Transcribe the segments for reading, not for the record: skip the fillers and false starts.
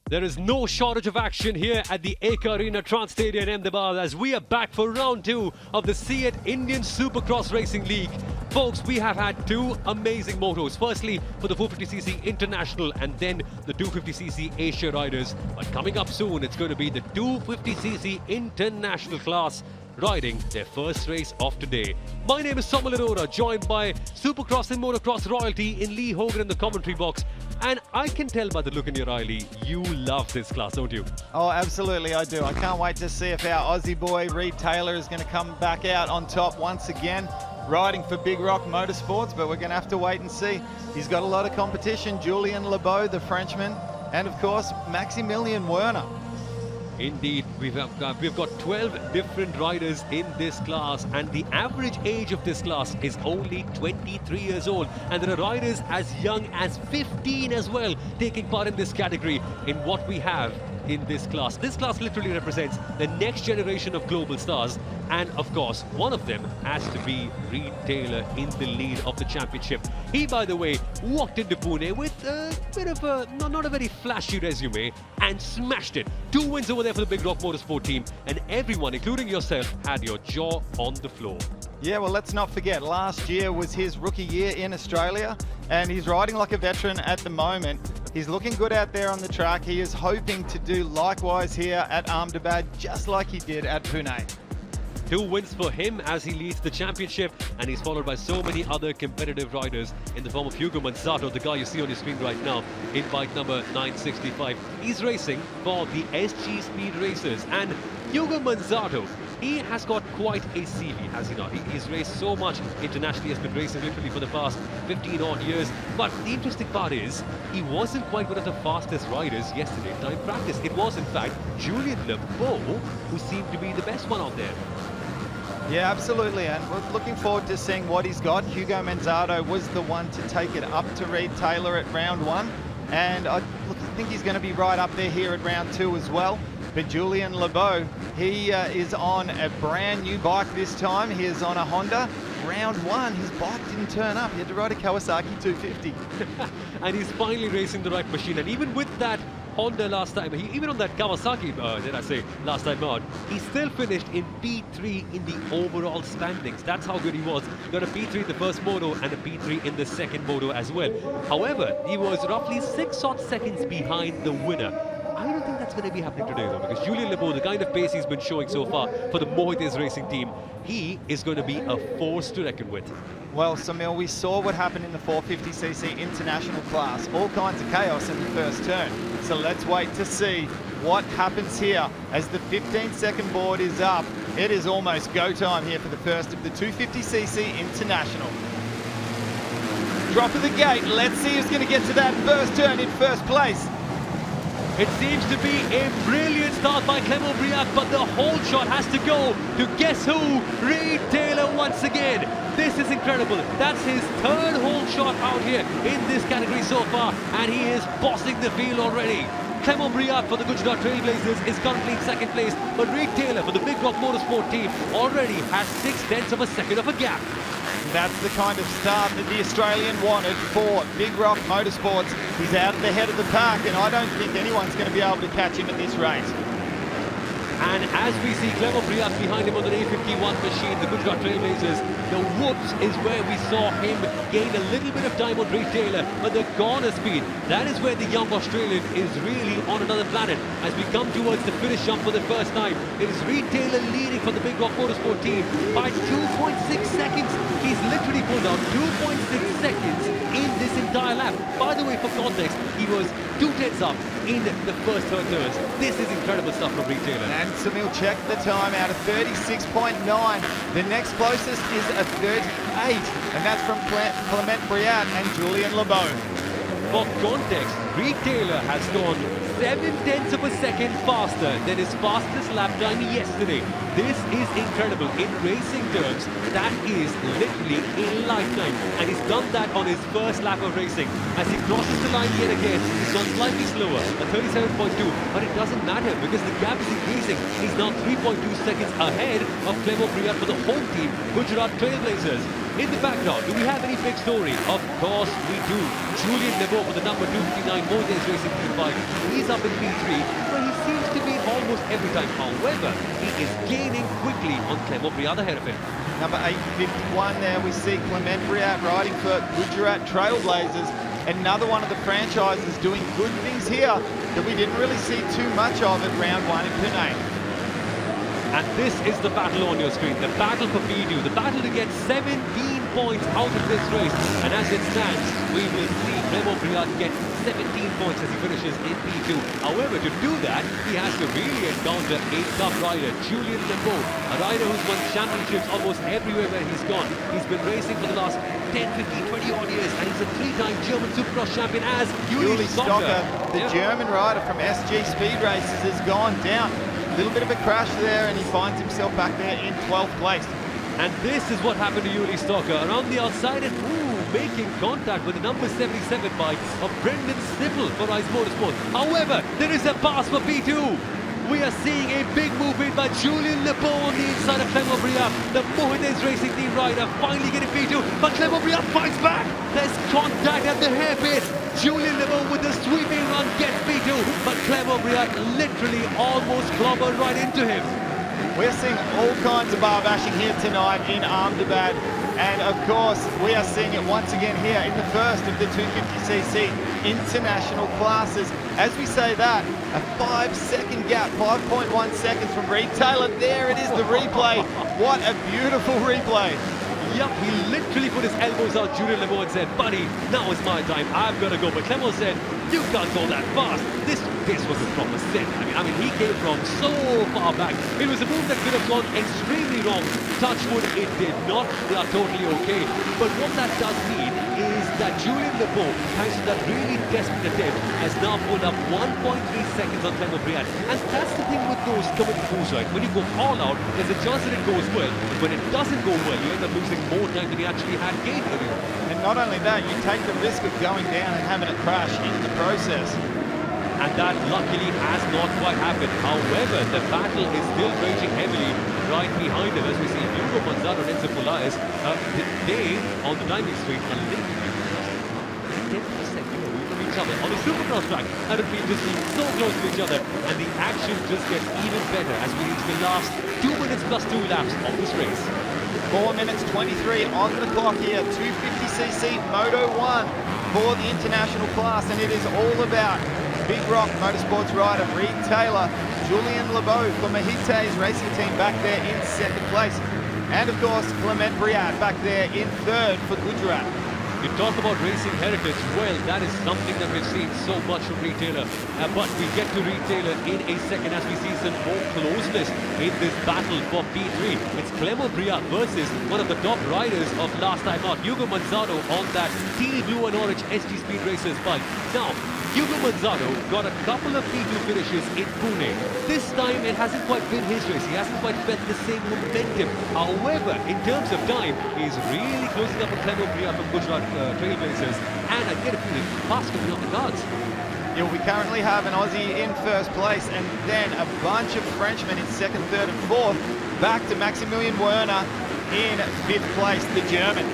There is no shortage of action here at the Eka Arena Trans Stadium in Ahmedabad as we are back for round 2 of the See It Indian Supercross Racing League. Folks, we have had two amazing motos. Firstly, for the 450cc International and then the 250cc Asia Riders. But coming up soon, it's going to be the 250cc International class riding their first race of today. My name is Samuel Arora, joined by Supercross and Motocross royalty in Lee Hogan in the commentary box. And I can tell by the look in your eye, Lee, you love this class, don't you? Oh, absolutely I do. I can't wait to see if our Aussie boy Reed Taylor is going to come back out on top once again, riding for Big Rock Motorsports, but we're going to have to wait and see. He's got a lot of competition. Julien Lebeau, the Frenchman, and of course, Maximilian Werner. Indeed, we've got 12 different riders in this class, and the average age of this class is only 23 years old, and there are riders as young as 15 as well taking part in this category in what we have in this class. This class literally represents the next generation of global stars, and of course one of them has to be Reed Taylor in the lead of the championship. He, by the way, walked into Pune with a bit of a not a very flashy resume and smashed it. 2 wins over there for the Big Rock Motorsport team, and everyone, including yourself, had your jaw on the floor. Yeah, well, let's not forget, last year was his rookie year in Australia, and he's riding like a veteran at the moment. He's looking good out there on the track. He is hoping to do likewise here at Ahmedabad, just like he did at Pune. 2 wins for him as he leads the championship, and he's followed by so many other competitive riders in the form of Hugo Manzato, the guy you see on your screen right now in bike number 965. He's racing for the SG Speed Racers, and Hugo Manzato, he has got quite a CV, has he not? He's raced so much internationally, has been racing literally for the past 15 odd years. But the interesting part is, he wasn't quite one of the fastest riders yesterday in time practice. It was, in fact, Julien Lebeau who seemed to be the best one out there. Yeah, absolutely, and we're looking forward to seeing what he's got. Hugo Manzato was the one to take it up to Reed Taylor at round 1, and I think he's going to be right up there here at round 2 as well. But Julien Lebeau, he is on a brand new bike this time. He is on a Honda. Round 1, his bike didn't turn up. He had to ride a Kawasaki 250. And he's finally racing the right machine. And even with that Honda last time, even on that Kawasaki, last time out, he still finished in P3 in the overall standings. That's how good he was. Got a P3 in the first moto and a P3 in the second moto as well. However, he was roughly 6 odd seconds behind the winner. I don't think that's going to be happening today though, because Julien Lebeau, the kind of pace he's been showing so far for the Mohites racing team, he is going to be a force to reckon with. Well, Samil, we saw what happened in the 450cc international class. All kinds of chaos in the first turn. So let's wait to see what happens here as the 15-second board is up. It is almost go time here for the first of the 250cc international. Drop of the gate. Let's see who's going to get to that first turn in first place. It seems to be a brilliant start by Clement Briac, but the whole shot has to go to guess who? Reed Taylor once again. This is incredible. That's his 3rd whole shot out here in this category so far, and he is bossing the field already. Clement Briac for the Gujarat Trailblazers is currently in 2nd place, but Reed Taylor for the Big Rock Motorsport team already has 0.6 of a second of a gap. That's the kind of start that the Australian wanted for Big Rock Motorsports. He's out at the head of the pack, and I don't think anyone's going to be able to catch him at this race. And as we see Clement Briac behind him on the A51 machine, the Gujarat Trailblazers, the whoops is where we saw him gain a little bit of time on Reed Taylor, but the corner speed, that is where the young Australian is really on another planet. As we come towards the finish jump for the first time, it is Reed Taylor leading for the Big Rock Motorsport team by 2.6 seconds. He's literally pulled out 2.6 seconds in this entire lap. By the way, for context, he was 2/10 up in the first 3 turns. This is incredible stuff from Reed Taylor. And Samil, check the time out of 36.9. The next closest is a 38, and that's from Clement Briac and Julien Lebeau. For context, Reed Taylor has gone 0.7 of a second faster than his fastest lap time yesterday. This is incredible. In racing terms, that is literally a lifetime. And he's done that on his first lap of racing. As he crosses the line yet again, he's gone slightly slower, at 37.2. But it doesn't matter because the gap is increasing. He's now 3.2 seconds ahead of Clement Briac for the home team, Gujarat Trailblazers. In the background, do we have any big story? Of course we do. Julian Lebeau for the number 259 Moto Racing P5. He's up in P3, but he seems to be almost every time. However, he is gaining quickly on Clement Briat ahead of him. Number 851 there, we see Clement Briat riding for Gujarat Trailblazers. Another one of the franchises doing good things here that we didn't really see too much of at round 1 in Pune. And this is the battle on your screen, the battle for P2, the battle to get 17 points out of this race. And as it stands, we will see Clement Briat get 17 points as he finishes in P2. However, to do that, he has to really encounter a tough rider, Julian Lebeau, a rider who's won championships almost everywhere where he's gone. He's been racing for the last 10, 15, 20 odd years, and he's a 3-time German Supercross champion as Uli Stocker. The German rider from SG Speed Races has gone down. A little bit of a crash there, and he finds himself back there in 12th place. And this is what happened to Uli Stocker. Around the outside and making contact with the number 77 bike of Brendan Snippel for Ice Motorsport. However, there is a pass for P2. We are seeing a big move made by Julian Lebeau on the inside of Clement Briat. The Mohidez Racing Team rider finally getting P2, but Clement Briat fights back. There's contact at the hairpin. Julian Lebeau with the sweeping run gets P2, but Clement Briat literally almost clobbered right into him. We're seeing all kinds of bar bashing here tonight in Ahmedabad. And of course, we are seeing it once again here in the first of the 250cc international classes. As we say that, a 5-second gap, 5.1 seconds from Reed Taylor. There it is, the replay. What a beautiful replay. Yup, he literally put his elbows out Julian Lebeau and said, buddy, now is my time, I've got to go. But Clement said, you can't go that fast. This was a proper set. I mean, he came from so far back. It was a move that could have gone extremely wrong. Touch wood, it did not. They are totally okay. But what that does mean is that Julian Lebeau, thanks to that really desperate attempt, has now pulled up 1.3 seconds on Clement Briat. And that's the thing with those committed moves, right? When you go all out, there's a chance that it goes well. But when it doesn't go well, you end up losing more time than you actually had gained earlier. And not only that, you take the risk of going down and having a crash in the process. And that luckily has not quite happened. However, the battle is still raging heavily right behind them as we see Hugo Manzano and Enzo Polaris. They, on the timing street, are literally 10% away from each other on a Supercross track. And it feels just so close to each other. And the action just gets even better as we reach the last 2 minutes plus 2 laps of this race. 4 minutes 23 on the clock here, 250cc Moto 1 for the international class, and it is all about Big Rock Motorsports rider Reed Taylor, Julian Lebeau for Mohidez Racing Team back there in 2nd place, and of course Clement Briat back there in 3rd for Gujarat. You talk about racing heritage, well, that is something that we've seen so much from Reed Taylor. But we get to Reed Taylor in a second as we see some more closeness in this battle for P3. It's Clement Briat versus one of the top riders of last time out, Hugo Manzano, on that teal blue and orange SG Speed Racers bike. Now, Hugo Manzano got a couple of P2 finishes in Pune. This time it hasn't quite been his race. He hasn't quite felt the same momentum. However, in terms of time, he's really closing up on Clement Briat from Gujarat Trailblazers. And I get a feeling fast coming on the cards. Yeah, we currently have an Aussie in 1st place and then a bunch of Frenchmen in 2nd, 3rd and 4th. Back to Maximilian Werner in 5th place, the German.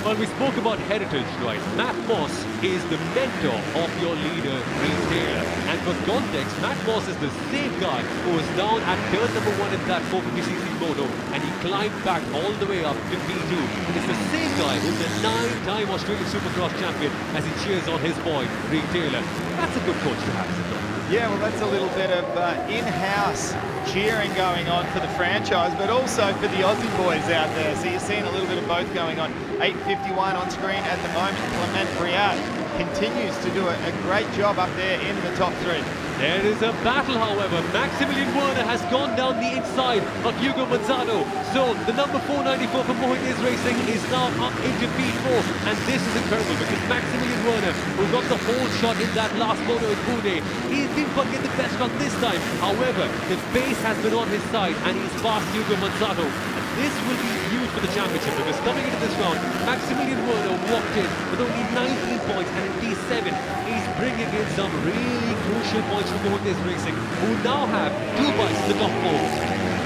Well, we spoke about heritage, right? Matt Moss is the mentor of your leader, Reed Taylor. And for context, Matt Moss is the same guy who was down at turn number 1 in that 450cc Moto, and he climbed back all the way up to P2. And it's the same guy who's the 9-time Australian Supercross champion as he cheers on his boy, Reed Taylor. That's a good coach to have, isn't it? Yeah, well, that's a little bit of in-house cheering going on for the franchise, but also for the Aussie boys out there. So you're seeing a little bit of both going on. 8:51 on screen at the moment. Clement Briat continues to do a great job up there in the top 3. There is a battle, however. Maximilian Werner has gone down the inside of Hugo Manzano. So the number 494 for Mohidez Racing is now up into P4. And this is incredible because Maximilian Werner, who got the whole shot in that last Moto in Pune, he didn't quite get the best run this time. However, the pace has been on his side and he's past Hugo Manzano. And this will be huge for the championship because coming into this round, Maximilian Werner walked in with only 19 points and in P7. He's bringing in some really crucial points from Mohidez Racing, who now have 2 bikes in the top 4.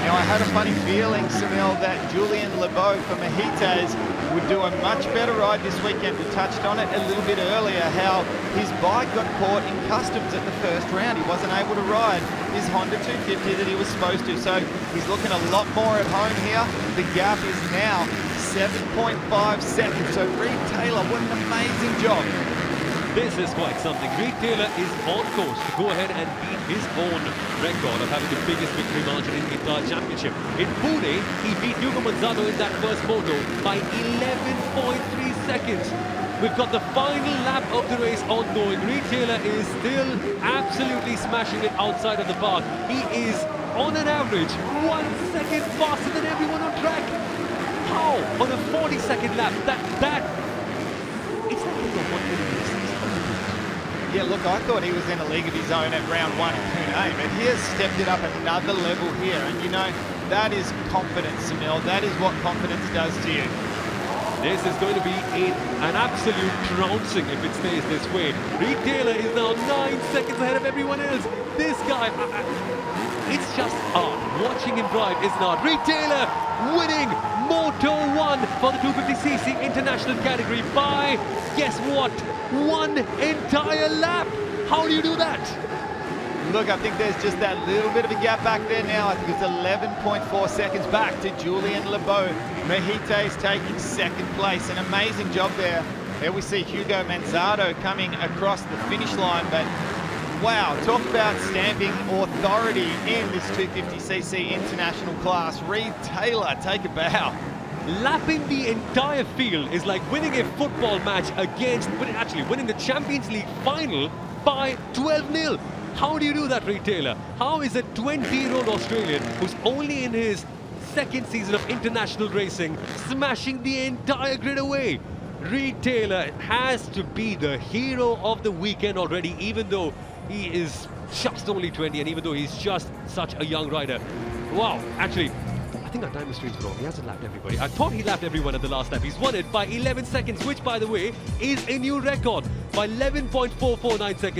Now, I had a funny feeling, Sunil, that Julian Lebeau for Mohidez would do a much better ride this weekend. We touched on it a little bit earlier, how his bike got caught in customs at the first round. He wasn't able to ride his Honda 250 that he was supposed to. So he's looking a lot more at home here. The gap is now 7.5 seconds. So Reed Taylor, what an amazing job. This is quite something. Reed Taylor is on course to go ahead and beat his own record of having the biggest victory margin in the entire championship. In Pune, he beat Hugo Manzano in that first moto by 11.3 seconds. We've got the final lap of the race ongoing. Reed Taylor is still absolutely smashing it outside of the park. He is, on an average, 1 second faster than everyone on track. How? On a 40-second lap? It's like he's got 1 minute. Yeah, look, I thought he was in a league of his own at round 1 in Pune, but he has stepped it up another level here. And you know, that is confidence, Sunil. That is what confidence does to you. This is going to be an absolute trouncing if it stays this way. Reed Taylor is now 9 seconds ahead of everyone else. This guy, it's just art. Watching him drive is not. Reed Taylor winning Moto 1 for the 250cc international category by, guess what, 1 entire lap. How do you do that? Look, I think there's just that little bit of a gap back there now. I think it's 11.4 seconds back to Julien Lebeau. Mahite is taking second place. An amazing job there. There we see Hugo Manzano coming across the finish line, but wow, talk about stamping authority in this 250cc international class. Reed Taylor, take a bow. Lapping the entire field is like winning a football match against, but actually winning the Champions League final by 12-0. How do you do that, Reed Taylor? How is a 20-year-old Australian who's only in his second season of international racing smashing the entire grid away? Reed Taylor has to be the hero of the weekend already, even though he is just only 20 and even though he's just such a young rider. Wow, actually, I think our time screen's wrong. He hasn't lapped everybody. I thought he lapped everyone at the last lap. He's won it by 11 seconds, which, by the way, is a new record by 11.449 seconds.